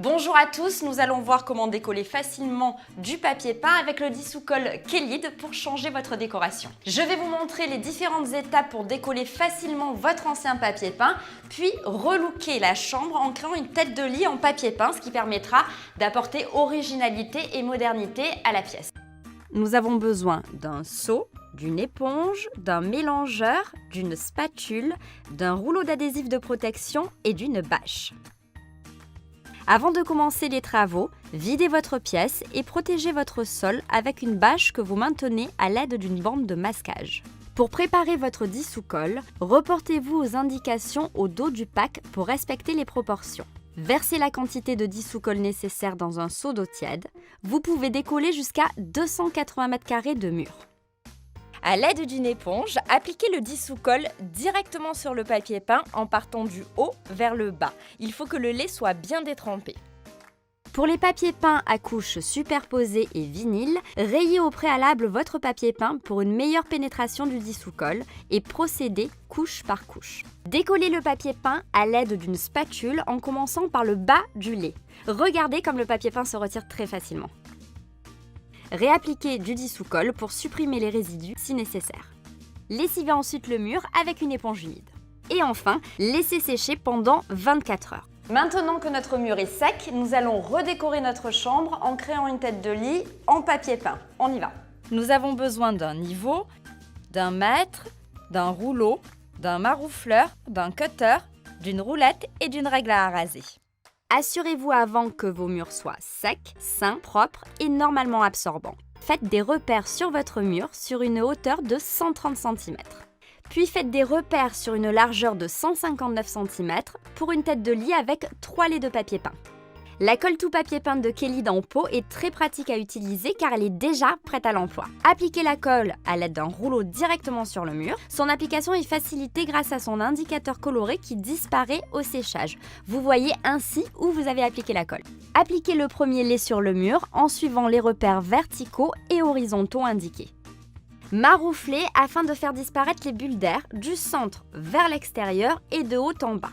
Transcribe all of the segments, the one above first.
Bonjour à tous, nous allons voir comment décoller facilement du papier peint avec le dissous-colle Kelid pour changer votre décoration. Je vais vous montrer les différentes étapes pour décoller facilement votre ancien papier peint, puis relooker la chambre en créant une tête de lit en papier peint, ce qui permettra d'apporter originalité et modernité à la pièce. Nous avons besoin d'un seau, d'une éponge, d'un mélangeur, d'une spatule, d'un rouleau d'adhésif de protection et d'une bâche. Avant de commencer les travaux, videz votre pièce et protégez votre sol avec une bâche que vous maintenez à l'aide d'une bande de masquage. Pour préparer votre dissous-colle, reportez-vous aux indications au dos du pack pour respecter les proportions. Versez la quantité de dissous-colle nécessaire dans un seau d'eau tiède. Vous pouvez décoller jusqu'à 280 m² de mur. À l'aide d'une éponge, appliquez le dissous-colle directement sur le papier peint en partant du haut vers le bas. Il faut que le lait soit bien détrempé. Pour les papiers peints à couches superposées et vinyle, rayez au préalable votre papier peint pour une meilleure pénétration du dissous-colle et procédez couche par couche. Décollez le papier peint à l'aide d'une spatule en commençant par le bas du lait. Regardez comme le papier peint se retire très facilement. Réappliquez du dissous-colle pour supprimer les résidus si nécessaire. Lessivez ensuite le mur avec une éponge humide. Et enfin, laissez sécher pendant 24 heures. Maintenant que notre mur est sec, nous allons redécorer notre chambre en créant une tête de lit en papier peint. On y va. Nous avons besoin d'un niveau, d'un mètre, d'un rouleau, d'un maroufleur, d'un cutter, d'une roulette et d'une règle à raser. Assurez-vous avant que vos murs soient secs, sains, propres et normalement absorbants. Faites des repères sur votre mur sur une hauteur de 130 cm. Puis faites des repères sur une largeur de 159 cm pour une tête de lit avec 3 laits de papier peint. La colle tout papier peint de Kelid en pot est très pratique à utiliser car elle est déjà prête à l'emploi. Appliquez la colle à l'aide d'un rouleau directement sur le mur. Son application est facilitée grâce à son indicateur coloré qui disparaît au séchage. Vous voyez ainsi où vous avez appliqué la colle. Appliquez le premier lait sur le mur en suivant les repères verticaux et horizontaux indiqués. Marouflez afin de faire disparaître les bulles d'air du centre vers l'extérieur et de haut en bas.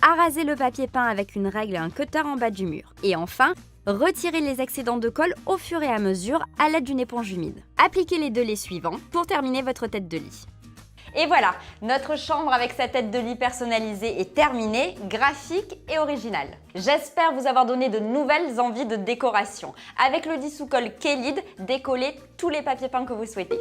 Arasez le papier peint avec une règle et un cutter en bas du mur. Et enfin, retirez les excédents de colle au fur et à mesure à l'aide d'une éponge humide. Appliquez les 2 laits suivants pour terminer votre tête de lit. Et voilà, notre chambre avec sa tête de lit personnalisée est terminée, graphique et originale. J'espère vous avoir donné de nouvelles envies de décoration. Avec le dissous-colle Kelid, décollez tous les papiers peints que vous souhaitez.